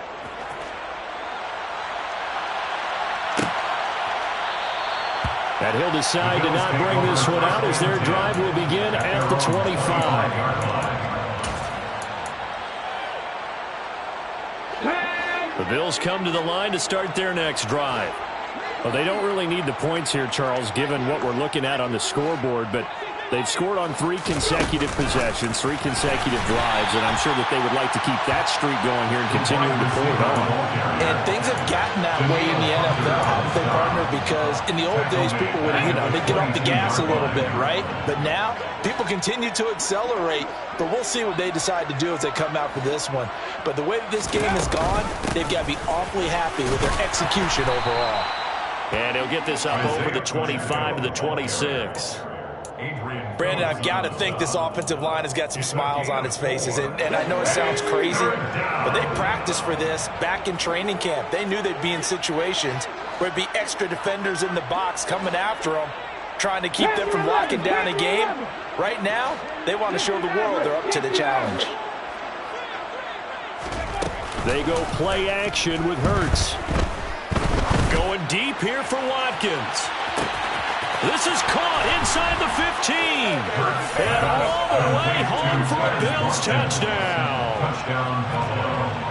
S2: And he'll decide to not bring this one out as their drive will begin at the 25. The Bills come to the line to start their next drive. Well, they don't really need the points here, Charles, given what we're looking at on the scoreboard, but they've scored on 3 consecutive possessions, 3 consecutive drives, and I'm sure that they would like to keep that streak going here and continuing to pull it on.
S9: And things have gotten that way in the NFL, haven't they, partner? Because in the old days, people would, they'd get off the gas a little bit, right? But now, people continue to accelerate, but we'll see what they decide to do as they come out for this one. But the way that this game has gone, they've got to be awfully happy with their execution overall.
S2: And he'll get this up over the 25 to the 26.
S9: Brandon, I've got to think this offensive line has got some smiles on its faces. And I know it sounds crazy, but they practiced for this back in training camp. They knew they'd be in situations where it'd be extra defenders in the box coming after them, trying to keep them from locking down a game. Right now, they want to show the world they're up to the challenge.
S2: They go play action with Hurts. Going deep here for Watkins. This is caught inside the 15. And all the way home for a Bills touchdown.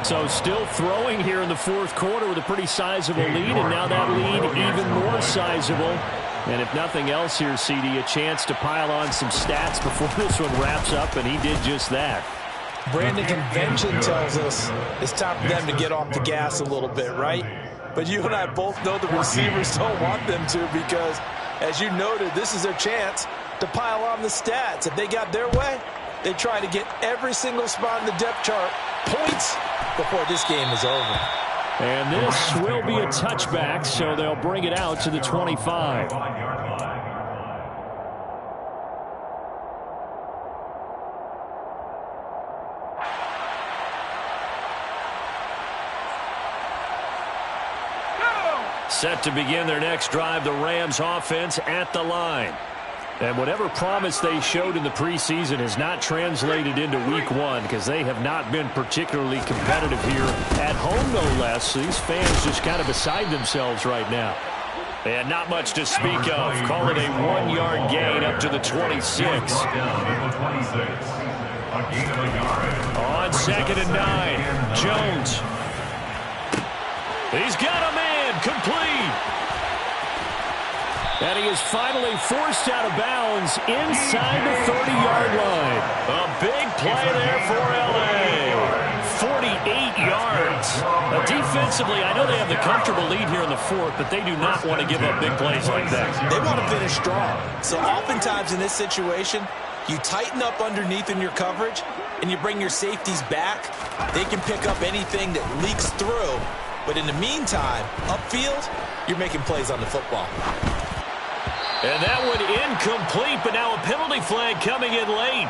S2: So still throwing here in the fourth quarter with a pretty sizable lead, and now that lead even more sizable. And if nothing else here, CD, a chance to pile on some stats before this one wraps up, and he did just that.
S9: Brandon, convention tells us it's time for them to get off the gas a little bit, right? But you and I both know the receivers don't want them to because, as you noted, this is their chance to pile on the stats. If they got their way, they try to get every single spot in the depth chart points before this game is over.
S2: And this will be a touchback, so they'll bring it out to the 25. Set to begin their next drive, the Rams offense at the line. And whatever promise they showed in the preseason has not translated into week one because they have not been particularly competitive here at home, no less. So these fans just kind of beside themselves right now. And not much to speak of. Call it a 1-yard gain up to the 26. On 2nd and 9, Jones. He's got a man, complete. And he is finally forced out of bounds inside the 30-yard line. A big play there for L.A. 48 yards. Defensively, I know they have the comfortable lead here in the fourth, but they do not want to give up big plays like that.
S9: They want to finish strong. So oftentimes in this situation, you tighten up underneath in your coverage, and you bring your safeties back. They can pick up anything that leaks through. But in the meantime, upfield, you're making plays on the football.
S2: And that one incomplete, but now a penalty flag coming in late.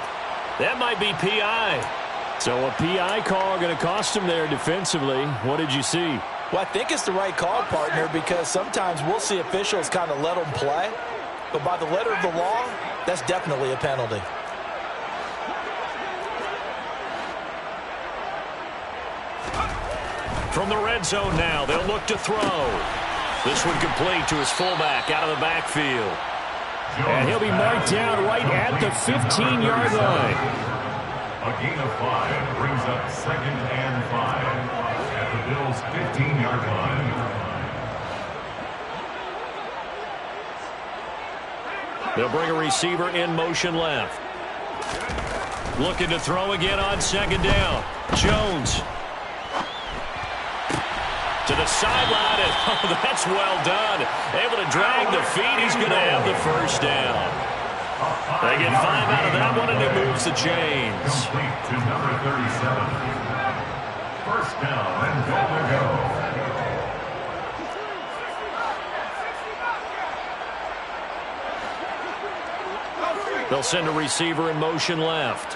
S2: That might be PI. So a PI call going to cost him there defensively. What did you see?
S9: Well, I think it's the right call, partner, because sometimes we'll see officials kind of let them play. But by the letter of the law, that's definitely a penalty.
S2: From the red zone now, they'll look to throw. This one complete to his fullback out of the backfield. And he'll be marked down right at the 15-yard line.
S8: A gain of 5 brings up 2nd and 5 at the Bills' 15-yard line.
S2: They'll bring a receiver in motion left. Looking to throw again on 2nd down. Jones. To the sideline, and oh, that's well done. Able to drag the feet. He's going to have the first down. They get 5 out of that one, and it moves the chains.
S8: Complete to number 37. First down and goal to go.
S2: They'll send a receiver in motion left.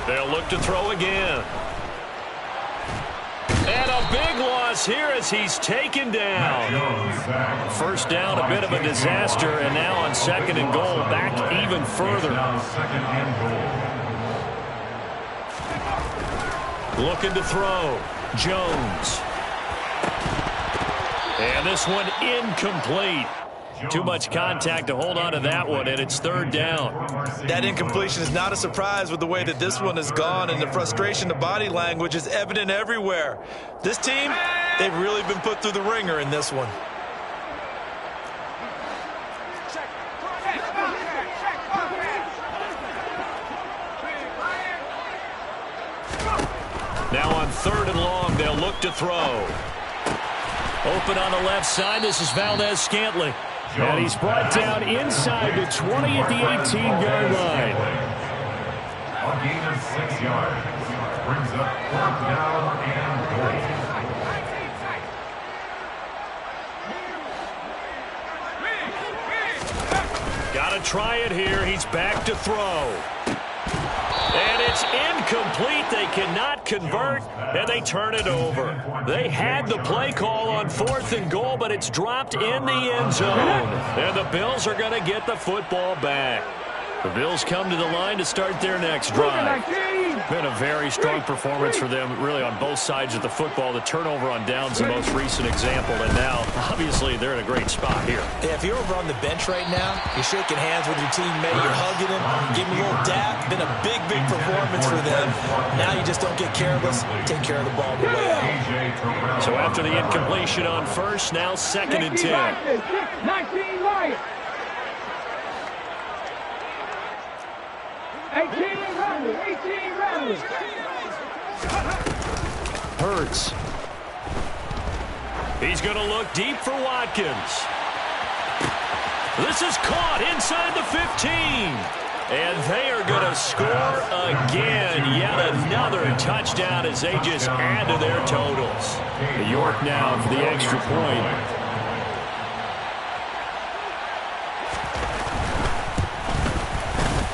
S2: They'll look to throw again. And a big loss here as he's taken down. First down, a bit of a disaster, and now on 2nd and goal, back even further. Looking to throw. Jones. And this one incomplete. Too much contact to hold on to that one, and it's 3rd down.
S9: That incompletion is not a surprise with the way that this one has gone, and the frustration, the body language is evident everywhere. This team, they've really been put through the ringer in this one.
S2: Now on 3rd and long, they'll look to throw. Open on the left side, this is Valdez-Scantling. And he's brought down inside the 20 at the 18-yard line.
S8: A gain of 6 yards brings up 4th down and goal.
S2: Got to try it here. He's back to throw. And it's incomplete. They cannot convert, and they turn it over. They had the play call on 4th and goal, but it's dropped in the end zone. And the Bills are going to get the football back. The Bills come to the line to start their next drive. Been a very strong performance for them, really, on both sides of the football. The turnover on downs, the most recent example, and now, obviously, they're in a great spot here.
S9: Yeah, if you're over on the bench right now, you're shaking hands with your teammate, you're hugging him, giving him a little dap. Been a big, big performance for them. Now you just don't get careless. Take care of the ball on the way out.
S2: So after the incompletion on first, now 2nd and 10.
S7: 19 Lions. 18 Rams.
S2: Hurts. He's going to look deep for Watkins. This is caught inside the 15. And they are going to score again. Yet another touchdown as they just add to their totals. York now for the extra point.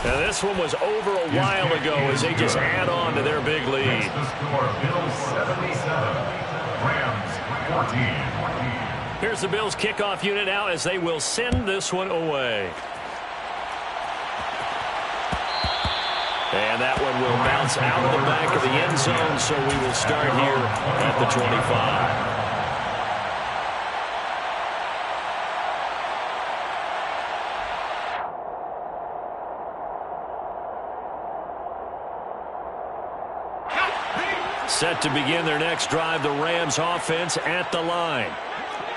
S2: Now this one was over a while ago as they just add on to their big lead.
S8: The score, Bills 77, Rams 14.
S2: Here's the Bills kickoff unit now as they will send this one away. And that one will bounce out of the back of the end zone, so we will start here at the 25. Set to begin their next drive, the Rams offense at the line.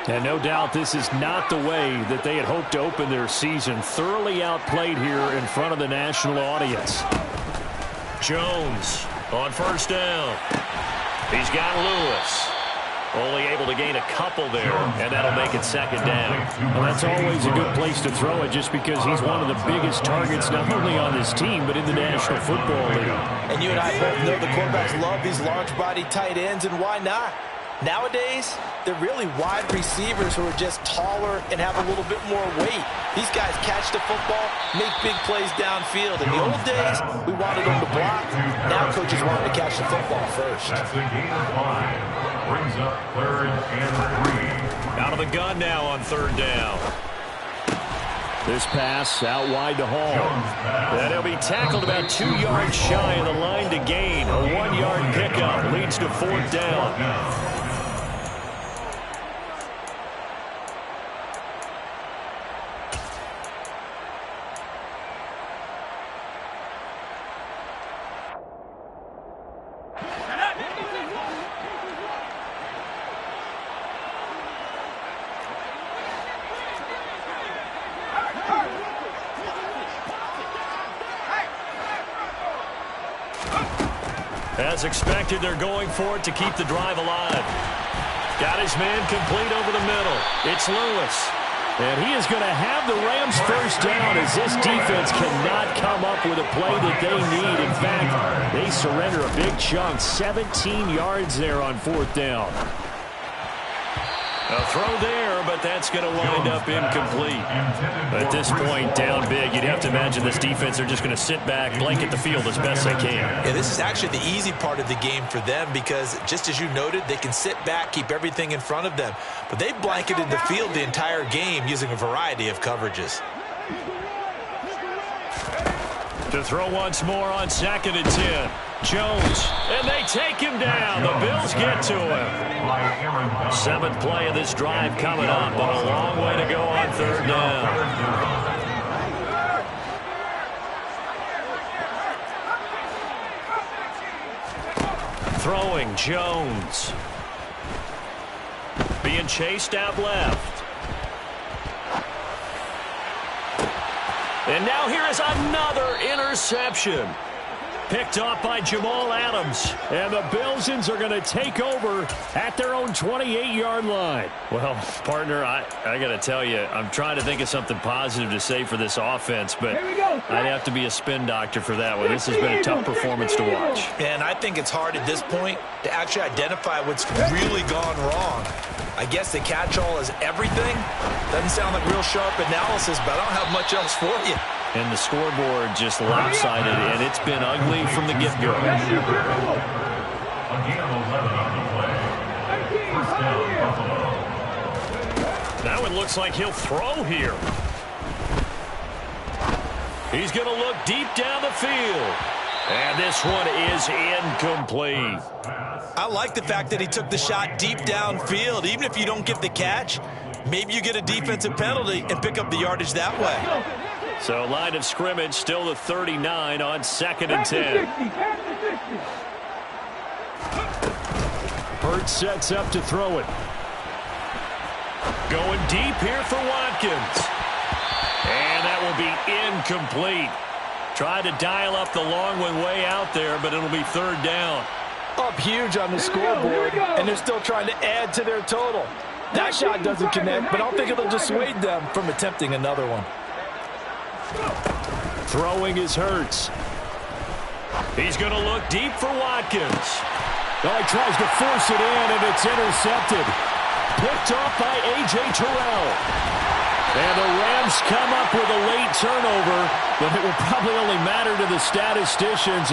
S2: And no doubt this is not the way that they had hoped to open their season. Thoroughly outplayed here in front of the national audience. Jones on first down. He's got Lewis. Only able to gain a couple there, and that'll make it 2nd down. Well, that's always a good place to throw it just because he's one of the biggest targets not only on his team but in the National Football League.
S9: And you and I both know the quarterbacks love these large-body tight ends, and why not? Nowadays, they're really wide receivers who are just taller and have a little bit more weight. These guys catch the football, make big plays downfield. In the old days, we wanted them to block. Now coaches want them to catch the football first.
S8: That's a gain of 5. Brings up 3rd and 3.
S2: Out of the gun now on 3rd down. This pass out wide to Hall. And he'll be tackled about 2 yards shy of the line to gain. A 1-yard pickup leads to 4th down. As expected, they're going for it to keep the drive alive. Got his man complete over the middle. It's Lewis. And he is going to have the Rams first down as this defense cannot come up with a play that they need. In fact, they surrender a big chunk. 17 yards there on 4th down. A throw there, but that's going to wind up incomplete. At this point, down big, you'd have to imagine this defense, they're just going to sit back, blanket the field as best they can.
S9: Yeah, this is actually the easy part of the game for them because, just as you noted, they can sit back, keep everything in front of them. But they blanketed the field the entire game using a variety of coverages.
S2: To throw once more on 2nd and 10. Jones, and they take him down. The Bills get to him. 7th play of this drive coming up, but a long way to go on 3rd down. Throwing, Jones. Being chased out left. And now here is another interception. Picked off by Jamal Adams. And the Billsons are going to take over at their own 28-yard line. Well, partner, I got to tell you, I'm trying to think of something positive to say for this offense, but I'd have to be a spin doctor for that one. This has been a tough performance to watch.
S9: And I think it's hard at this point to actually identify what's really gone wrong. I guess the catch-all is everything. Doesn't sound like real sharp analysis, but I don't have much else for you.
S2: And the scoreboard just lopsided, and it's been ugly from the get-go.
S8: Again, 11 on the play. First down, Buffalo.
S2: Now it looks like he'll throw here. He's going to look deep down the field. And this one is incomplete.
S9: I like the fact that he took the shot deep downfield. Even if you don't get the catch, maybe you get a defensive penalty and pick up the yardage that way.
S2: So line of scrimmage still the 39 on 2nd and 10. Hurts sets up to throw it. Going deep here for Watkins. And that will be incomplete. Tried to dial up the long one way out there, but it'll be 3rd down.
S9: Up huge on the scoreboard, and they're still trying to add to their total. That shot doesn't connect, but I don't think it'll dissuade them from attempting another one.
S2: Throwing is Hurts. He's going to look deep for Watkins. Oh, he tries to force it in, and it's intercepted. Picked off by A.J. Terrell. And the Rams come up with a late turnover, but it will probably only matter to the statisticians.